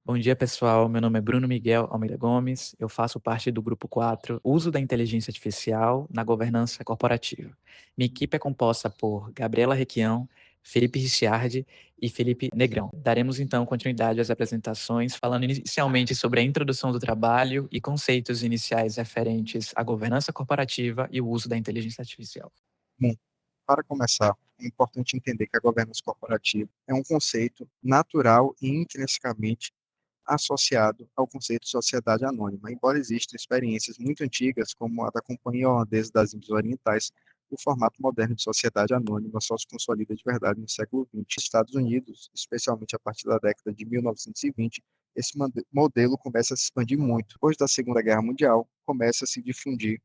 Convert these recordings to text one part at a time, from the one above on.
Bom dia, pessoal. Meu nome é Bruno Miguel Almeida Gomes. Eu faço parte do grupo 4, Uso da Inteligência Artificial na Governança Corporativa. Minha equipe é composta por Gabriela Requião, Felipe Ricciardi e Felipe Negrão. Daremos então continuidade às apresentações, falando inicialmente sobre a introdução do trabalho e conceitos iniciais referentes à governança corporativa e o uso da inteligência artificial. Bom, para começar, é importante entender que a governança corporativa é um conceito natural e intrinsecamente associado ao conceito de sociedade anônima. Embora existam experiências muito antigas, como a da Companhia Holandesa das Índias Orientais, o formato moderno de sociedade anônima só se consolida de verdade no século XX. Nos Estados Unidos, especialmente a partir da década de 1920, esse modelo começa a se expandir muito. Depois da Segunda Guerra Mundial, começa a se difundir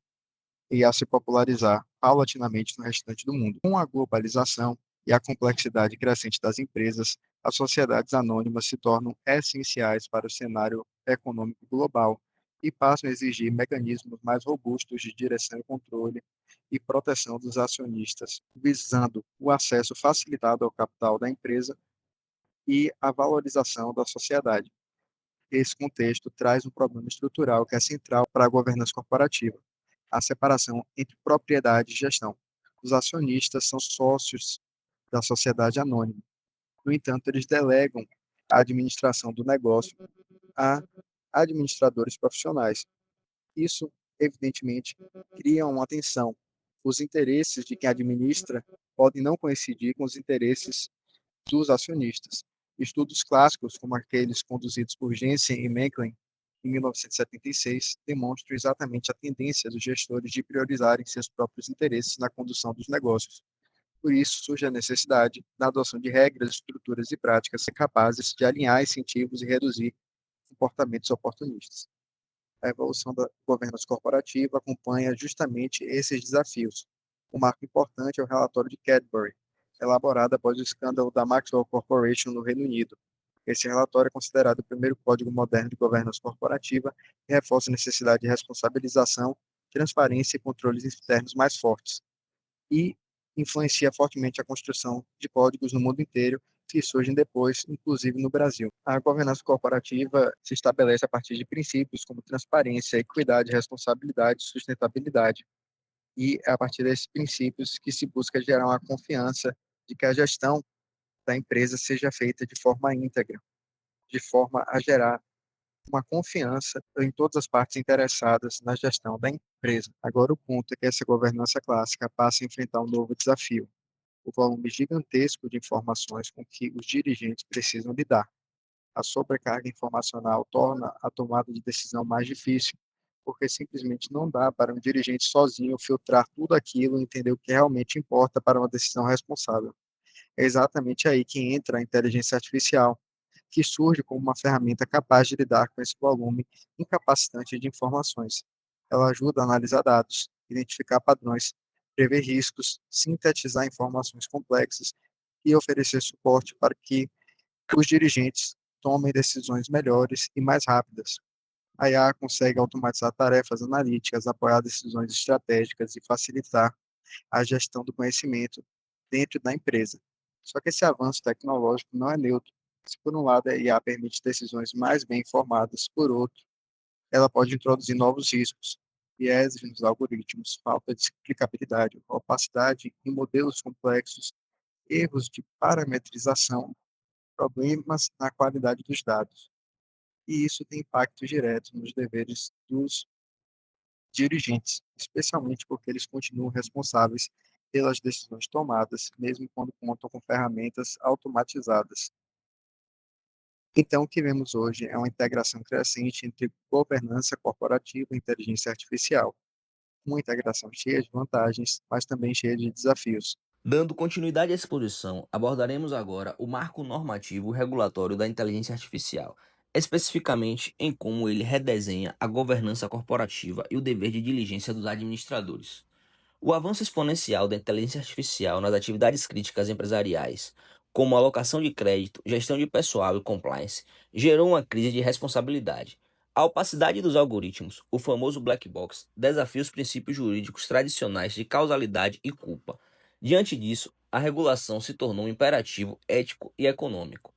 e a se popularizar paulatinamente no restante do mundo. Com a globalização e a complexidade crescente das empresas, as sociedades anônimas se tornam essenciais para o cenário econômico global e passam a exigir mecanismos mais robustos de direção e controle e proteção dos acionistas, visando o acesso facilitado ao capital da empresa e a valorização da sociedade. Esse contexto traz um problema estrutural que é central para a governança corporativa: a separação entre propriedade e gestão. Os acionistas são sócios da sociedade anônima. No entanto, eles delegam a administração do negócio a administradores profissionais. Isso, evidentemente, cria uma tensão. Os interesses de quem administra podem não coincidir com os interesses dos acionistas. Estudos clássicos, como aqueles conduzidos por Jensen e Mencken em 1976, demonstram exatamente a tendência dos gestores de priorizarem seus próprios interesses na condução dos negócios. Por isso, surge a necessidade da adoção de regras, estruturas e práticas capazes de alinhar incentivos e reduzir comportamentos oportunistas. A evolução da governança corporativa acompanha justamente esses desafios. Um marco importante é o relatório de Cadbury, elaborado após o escândalo da Maxwell Corporation no Reino Unido. Esse relatório é considerado o primeiro código moderno de governança corporativa e reforça a necessidade de responsabilização, transparência e controles internos mais fortes, e influencia fortemente a construção de códigos no mundo inteiro que surgem depois, inclusive no Brasil. A governança corporativa se estabelece a partir de princípios como transparência, equidade, responsabilidade, sustentabilidade. E é a partir desses princípios que se busca gerar uma confiança de que a gestão da empresa seja feita de forma íntegra, de forma a gerar uma confiança em todas as partes interessadas na gestão da empresa. Agora, o ponto é que essa governança clássica passa a enfrentar um novo desafio: o volume gigantesco de informações com que os dirigentes precisam lidar. A sobrecarga informacional torna a tomada de decisão mais difícil, porque simplesmente não dá para um dirigente sozinho filtrar tudo aquilo e entender o que realmente importa para uma decisão responsável. É exatamente aí que entra a inteligência artificial, que surge como uma ferramenta capaz de lidar com esse volume incapacitante de informações. Ela ajuda a analisar dados, identificar padrões, prever riscos, sintetizar informações complexas e oferecer suporte para que os dirigentes tomem decisões melhores e mais rápidas. A IA consegue automatizar tarefas analíticas, apoiar decisões estratégicas e facilitar a gestão do conhecimento dentro da empresa. Só que esse avanço tecnológico não é neutro. Se por um lado a IA permite decisões mais bem informadas, por outro, ela pode introduzir novos riscos, vieses nos algoritmos, falta de explicabilidade, opacidade em modelos complexos, erros de parametrização, problemas na qualidade dos dados. E isso tem impacto direto nos deveres dos dirigentes, especialmente porque eles continuam responsáveis pelas decisões tomadas, mesmo quando contam com ferramentas automatizadas. Então, o que vemos hoje é uma integração crescente entre governança corporativa e inteligência artificial, uma integração cheia de vantagens, mas também cheia de desafios. Dando continuidade à exposição, abordaremos agora o marco normativo regulatório da inteligência artificial, especificamente em como ele redesenha a governança corporativa e o dever de diligência dos administradores. O avanço exponencial da inteligência artificial nas atividades críticas empresariais, como alocação de crédito, gestão de pessoal e compliance, gerou uma crise de responsabilidade. A opacidade dos algoritmos, o famoso black box, desafia os princípios jurídicos tradicionais de causalidade e culpa. Diante disso, a regulação se tornou um imperativo ético e econômico.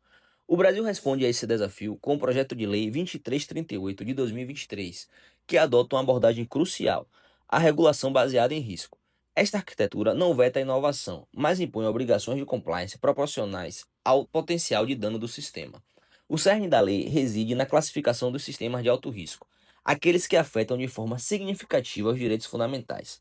O Brasil responde a esse desafio com o projeto de lei 2338 de 2023, que adota uma abordagem crucial, a regulação baseada em risco. Esta arquitetura não veta a inovação, mas impõe obrigações de compliance proporcionais ao potencial de dano do sistema. O cerne da lei reside na classificação dos sistemas de alto risco, aqueles que afetam de forma significativa os direitos fundamentais.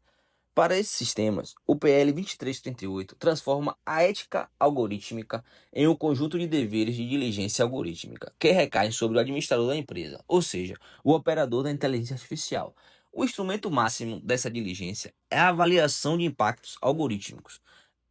Para esses sistemas, o PL 2338 transforma a ética algorítmica em um conjunto de deveres de diligência algorítmica que recaem sobre o administrador da empresa, ou seja, o operador da inteligência artificial. O instrumento máximo dessa diligência é a avaliação de impactos algorítmicos.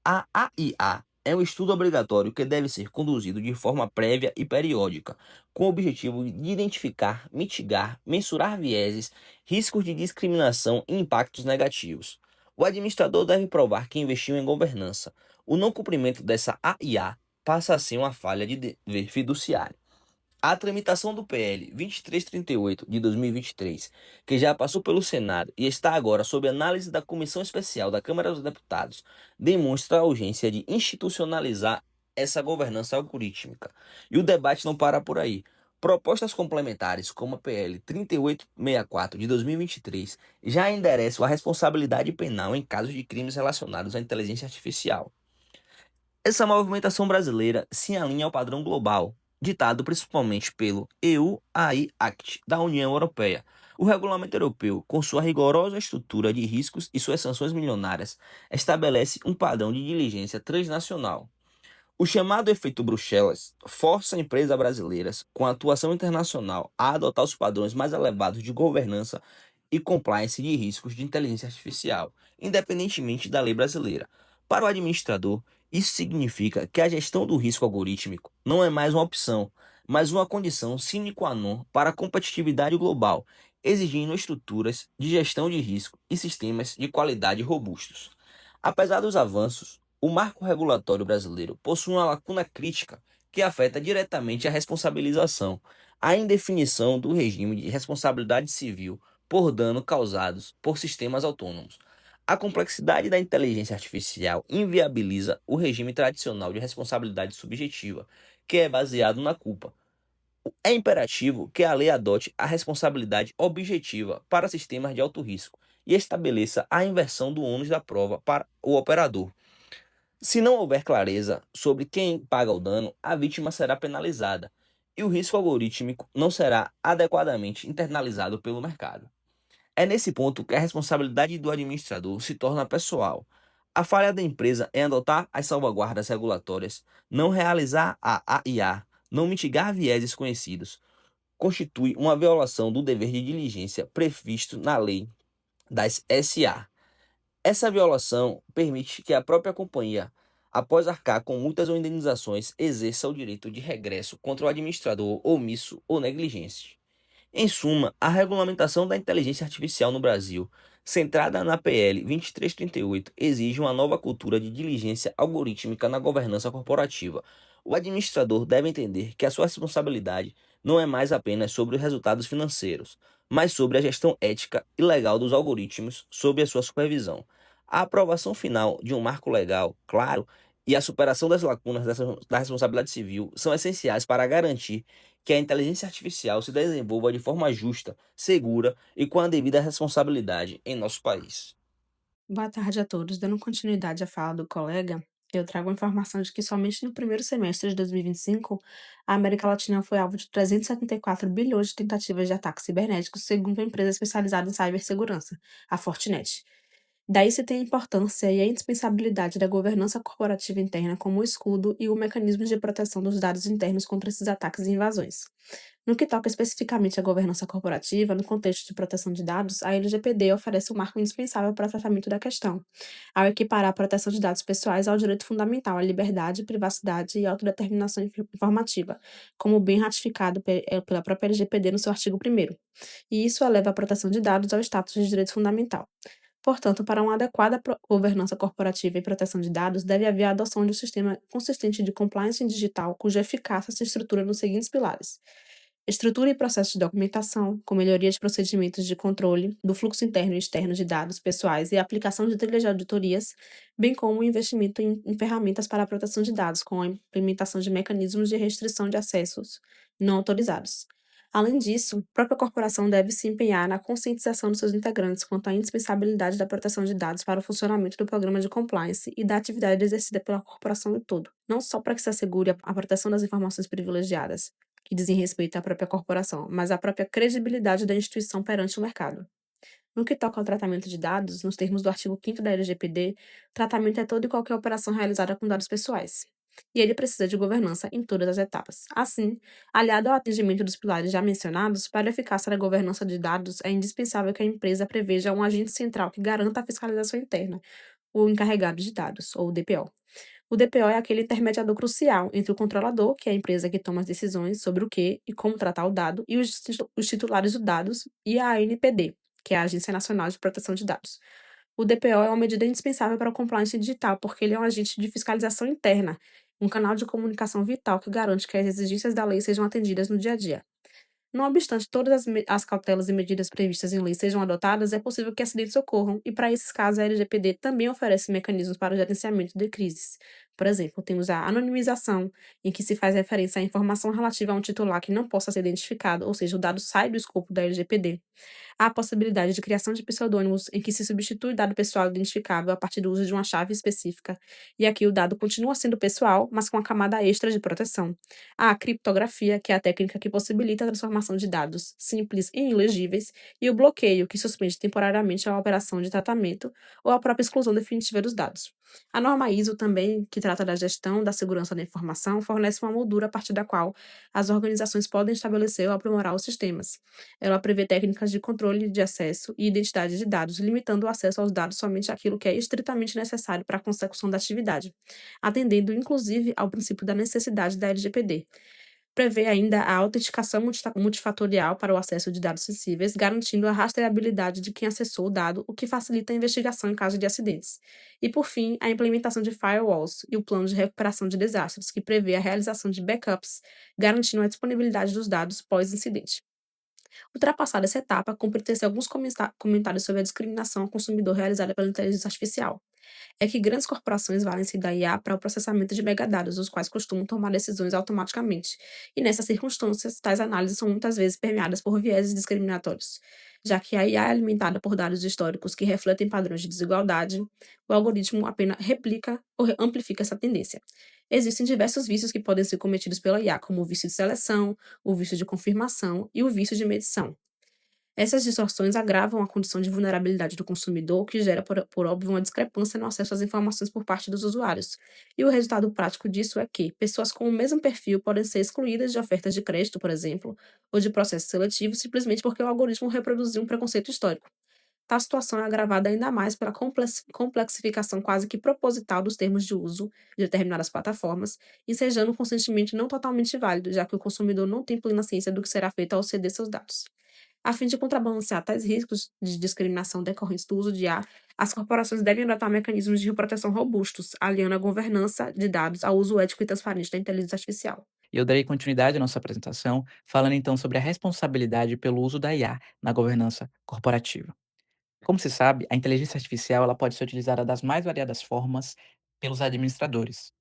A AIA é um estudo obrigatório que deve ser conduzido de forma prévia e periódica, com o objetivo de identificar, mitigar, mensurar vieses, riscos de discriminação e impactos negativos. O administrador deve provar que investiu em governança. O não cumprimento dessa AIA passa a ser uma falha de dever fiduciário. A tramitação do PL 2338 de 2023, que já passou pelo Senado e está agora sob análise da Comissão Especial da Câmara dos Deputados, demonstra a urgência de institucionalizar essa governança algorítmica. E o debate não para por aí. Propostas complementares, como a PL 3864 de 2023, já endereçam a responsabilidade penal em casos de crimes relacionados à inteligência artificial. Essa movimentação brasileira se alinha ao padrão global, ditado principalmente pelo EU-AI Act da União Europeia. O regulamento europeu, com sua rigorosa estrutura de riscos e suas sanções milionárias, estabelece um padrão de diligência transnacional. O chamado efeito Bruxelas força empresas brasileiras com atuação internacional a adotar os padrões mais elevados de governança e compliance de riscos de inteligência artificial, independentemente da lei brasileira. Para o administrador, isso significa que a gestão do risco algorítmico não é mais uma opção, mas uma condição sine qua non para a competitividade global, exigindo estruturas de gestão de risco e sistemas de qualidade robustos. Apesar dos avanços, o marco regulatório brasileiro possui uma lacuna crítica que afeta diretamente a responsabilização, a indefinição do regime de responsabilidade civil por dano causados por sistemas autônomos. A complexidade da inteligência artificial inviabiliza o regime tradicional de responsabilidade subjetiva, que é baseado na culpa. É imperativo que a lei adote a responsabilidade objetiva para sistemas de alto risco e estabeleça a inversão do ônus da prova para o operador. Se não houver clareza sobre quem paga o dano, a vítima será penalizada e o risco algorítmico não será adequadamente internalizado pelo mercado. É nesse ponto que a responsabilidade do administrador se torna pessoal. A falha da empresa em adotar as salvaguardas regulatórias, não realizar a AIA, não mitigar vieses conhecidos, constitui uma violação do dever de diligência previsto na lei das SA. Essa violação permite que a própria companhia, após arcar com multas ou indenizações, exerça o direito de regresso contra o administrador omisso ou negligente. Em suma, a regulamentação da inteligência artificial no Brasil, centrada na PL 2338, exige uma nova cultura de diligência algorítmica na governança corporativa. O administrador deve entender que a sua responsabilidade não é mais apenas sobre os resultados financeiros, mas sobre a gestão ética e legal dos algoritmos sob a sua supervisão. A aprovação final de um marco legal, claro, e a superação das lacunas da responsabilidade civil são essenciais para garantir que a inteligência artificial se desenvolva de forma justa, segura e com a devida responsabilidade em nosso país. Boa tarde a todos. Dando continuidade à fala do colega, eu trago a informação de que somente no primeiro semestre de 2025, a América Latina foi alvo de 374 bilhões de tentativas de ataques cibernéticos, segundo a empresa especializada em cibersegurança, a Fortinet. Daí se tem a importância e a indispensabilidade da governança corporativa interna como o escudo e o mecanismo de proteção dos dados internos contra esses ataques e invasões. No que toca especificamente à governança corporativa, no contexto de proteção de dados, a LGPD oferece um marco indispensável para o tratamento da questão, ao equiparar a proteção de dados pessoais ao direito fundamental à liberdade, privacidade e autodeterminação informativa, como bem ratificado pela própria LGPD no seu artigo 1º, e isso eleva a proteção de dados ao status de direito fundamental. Portanto, para uma adequada governança corporativa e proteção de dados, deve haver a adoção de um sistema consistente de compliance digital, cuja eficácia se estrutura nos seguintes pilares: Estrutura e processo de documentação, com melhoria de procedimentos de controle do fluxo interno e externo de dados pessoais e aplicação de trilhas de auditorias, bem como o investimento em ferramentas para a proteção de dados, com a implementação de mecanismos de restrição de acessos não autorizados. Além disso, a própria corporação deve se empenhar na conscientização dos seus integrantes quanto à indispensabilidade da proteção de dados para o funcionamento do programa de compliance e da atividade exercida pela corporação no todo, não só para que se assegure a proteção das informações privilegiadas, que dizem respeito à própria corporação, mas à própria credibilidade da instituição perante o mercado. No que toca ao tratamento de dados, nos termos do artigo 5º da LGPD, tratamento é toda e qualquer operação realizada com dados pessoais. E ele precisa de governança em todas as etapas. Assim, aliado ao atendimento dos pilares já mencionados, para a eficácia da governança de dados, é indispensável que a empresa preveja um agente central que garanta a fiscalização interna, o encarregado de dados, ou DPO. O DPO é aquele intermediador crucial entre o controlador, que é a empresa que toma as decisões sobre o que e como tratar o dado, e os titulares dos dados, e a ANPD, que é a Agência Nacional de Proteção de Dados. O DPO é uma medida indispensável para o compliance digital, porque ele é um agente de fiscalização interna, um canal de comunicação vital que garante que as exigências da lei sejam atendidas no dia a dia. Não obstante todas as cautelas e medidas previstas em lei sejam adotadas, é possível que acidentes ocorram, e para esses casos a LGPD também oferece mecanismos para o gerenciamento de crises. Por exemplo, temos a anonimização, em que se faz referência à informação relativa a um titular que não possa ser identificado, ou seja, o dado sai do escopo da LGPD. Há a possibilidade de criação de pseudônimos, em que se substitui o dado pessoal identificável a partir do uso de uma chave específica, e aqui o dado continua sendo pessoal, mas com a camada extra de proteção. Há a criptografia, que é a técnica que possibilita a transformação de dados simples em ilegíveis, e o bloqueio, que suspende temporariamente a operação de tratamento ou a própria exclusão definitiva dos dados. A norma ISO também, que trata da gestão da segurança da informação, fornece uma moldura a partir da qual as organizações podem estabelecer ou aprimorar os sistemas. Ela prevê técnicas de controle de acesso e identidade de dados, limitando o acesso aos dados somente àquilo que é estritamente necessário para a consecução da atividade, atendendo inclusive ao princípio da necessidade da LGPD. Prevê ainda a autenticação multifatorial para o acesso de dados sensíveis, garantindo a rastreabilidade de quem acessou o dado, o que facilita a investigação em caso de acidentes. E, por fim, a implementação de firewalls e o plano de recuperação de desastres, que prevê a realização de backups, garantindo a disponibilidade dos dados pós-incidente. Ultrapassada essa etapa, cumpre tecer alguns comentários sobre a discriminação ao consumidor realizada pela inteligência artificial. É que grandes corporações valem-se da IA para o processamento de megadados, os quais costumam tomar decisões automaticamente. E nessas circunstâncias, tais análises são muitas vezes permeadas por vieses discriminatórios. Já que a IA é alimentada por dados históricos que refletem padrões de desigualdade, o algoritmo apenas replica ou amplifica essa tendência. Existem diversos vícios que podem ser cometidos pela IA, como o vício de seleção, o vício de confirmação e o vício de medição. Essas distorções agravam a condição de vulnerabilidade do consumidor, o que gera, por óbvio, uma discrepância no acesso às informações por parte dos usuários. E o resultado prático disso é que pessoas com o mesmo perfil podem ser excluídas de ofertas de crédito, por exemplo, ou de processos seletivos, simplesmente porque o algoritmo reproduziu um preconceito histórico. Tal situação é agravada ainda mais pela complexificação quase que proposital dos termos de uso de determinadas plataformas, ensejando um consentimento não totalmente válido, já que o consumidor não tem plena ciência do que será feito ao ceder seus dados. A fim de contrabalancear tais riscos de discriminação decorrentes do uso de IA, as corporações devem adotar mecanismos de proteção robustos, aliando a governança de dados ao uso ético e transparente da inteligência artificial. E eu darei continuidade à nossa apresentação, falando então sobre a responsabilidade pelo uso da IA na governança corporativa. Como se sabe, a inteligência artificial ela pode ser utilizada das mais variadas formas pelos administradores,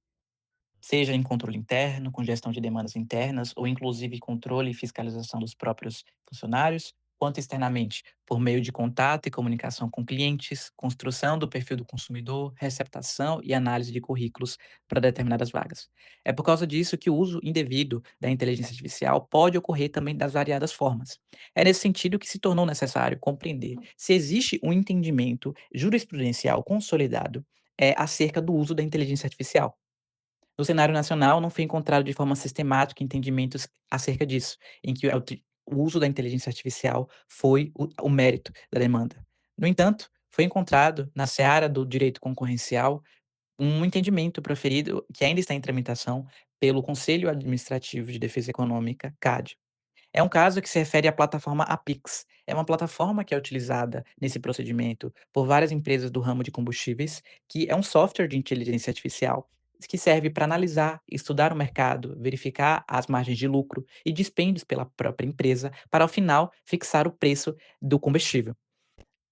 seja em controle interno, com gestão de demandas internas, ou inclusive controle e fiscalização dos próprios funcionários, quanto externamente, por meio de contato e comunicação com clientes, construção do perfil do consumidor, receptação e análise de currículos para determinadas vagas. É por causa disso que o uso indevido da inteligência artificial pode ocorrer também das variadas formas. É nesse sentido que se tornou necessário compreender se existe um entendimento jurisprudencial consolidado acerca do uso da inteligência artificial. No cenário nacional, não foi encontrado de forma sistemática entendimentos acerca disso, em que o uso da inteligência artificial foi o mérito da demanda. No entanto, foi encontrado, na seara do direito concorrencial, um entendimento proferido que ainda está em tramitação pelo Conselho Administrativo de Defesa Econômica, CAD. É um caso que se refere à plataforma Apix. É uma plataforma que é utilizada nesse procedimento por várias empresas do ramo de combustíveis, que é um software de inteligência artificial que serve para analisar, estudar o mercado, verificar as margens de lucro e dispêndios pela própria empresa, para ao final fixar o preço do combustível.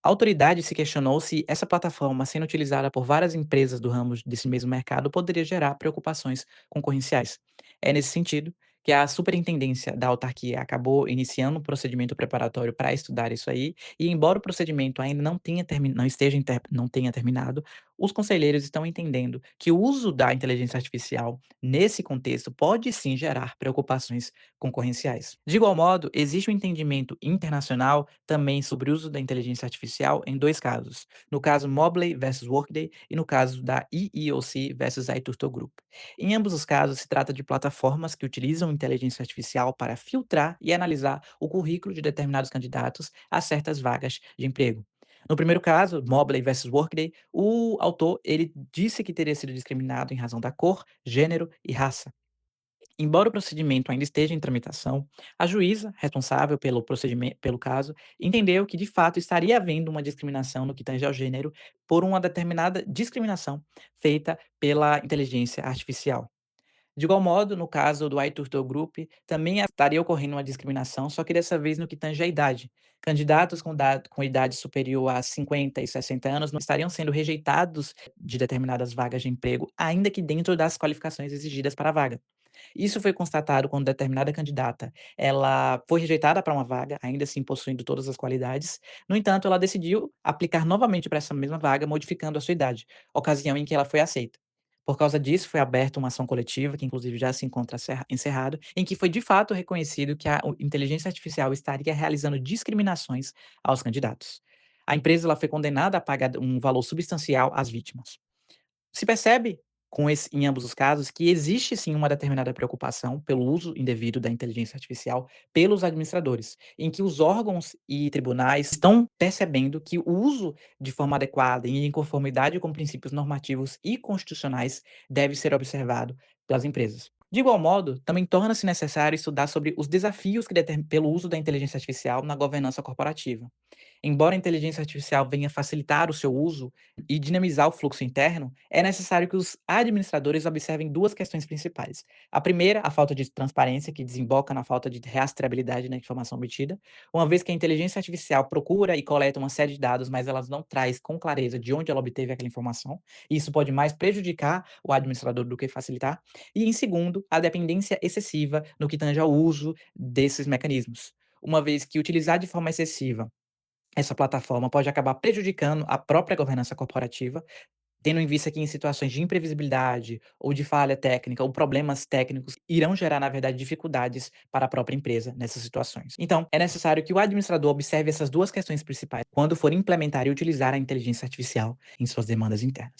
A autoridade se questionou se essa plataforma, sendo utilizada por várias empresas do ramo desse mesmo mercado, poderia gerar preocupações concorrenciais. É nesse sentido que a superintendência da autarquia acabou iniciando um procedimento preparatório para estudar isso aí, e embora o procedimento ainda não tenha terminado, os conselheiros estão entendendo que o uso da inteligência artificial nesse contexto pode sim gerar preocupações concorrenciais. De igual modo, existe um entendimento internacional também sobre o uso da inteligência artificial em dois casos, no caso Mobley versus Workday e no caso da EEOC versus iTurtle Group. Em ambos os casos, se trata de plataformas que utilizam inteligência artificial para filtrar e analisar o currículo de determinados candidatos a certas vagas de emprego. No primeiro caso, Mobley versus Workday, o autor ele disse que teria sido discriminado em razão da cor, gênero e raça. Embora o procedimento ainda esteja em tramitação, a juíza responsável pelo caso entendeu que de fato estaria havendo uma discriminação no que tange ao gênero por uma determinada discriminação feita pela inteligência artificial. De igual modo, no caso do iTurtle Group, também estaria ocorrendo uma discriminação, só que dessa vez no que tange à idade. Candidatos com idade superior a 50 e 60 anos não estariam sendo rejeitados de determinadas vagas de emprego, ainda que dentro das qualificações exigidas para a vaga. Isso foi constatado quando determinada candidata, ela foi rejeitada para uma vaga, ainda assim possuindo todas as qualidades. No entanto, ela decidiu aplicar novamente para essa mesma vaga, modificando a sua idade, ocasião em que ela foi aceita. Por causa disso, foi aberta uma ação coletiva, que inclusive já se encontra encerrado, em que foi de fato reconhecido que a inteligência artificial estaria realizando discriminações aos candidatos. A empresa ela foi condenada a pagar um valor substancial às vítimas. Se percebe em ambos os casos que existe sim uma determinada preocupação pelo uso indevido da inteligência artificial pelos administradores, em que os órgãos e tribunais estão percebendo que o uso de forma adequada e em conformidade com princípios normativos e constitucionais deve ser observado pelas empresas. De igual modo, também torna-se necessário estudar sobre os desafios pelo uso da inteligência artificial na governança corporativa. Embora a inteligência artificial venha facilitar o seu uso e dinamizar o fluxo interno, é necessário que os administradores observem duas questões principais. A primeira, a falta de transparência, que desemboca na falta de rastreabilidade na informação obtida, uma vez que a inteligência artificial procura e coleta uma série de dados, mas ela não traz com clareza de onde ela obteve aquela informação, e isso pode mais prejudicar o administrador do que facilitar. E, em segundo, a dependência excessiva no que tange ao uso desses mecanismos, uma vez que utilizar de forma excessiva essa plataforma pode acabar prejudicando a própria governança corporativa, tendo em vista que em situações de imprevisibilidade ou de falha técnica ou problemas técnicos irão gerar, na verdade, dificuldades para a própria empresa nessas situações. Então, é necessário que o administrador observe essas duas questões principais quando for implementar e utilizar a inteligência artificial em suas demandas internas.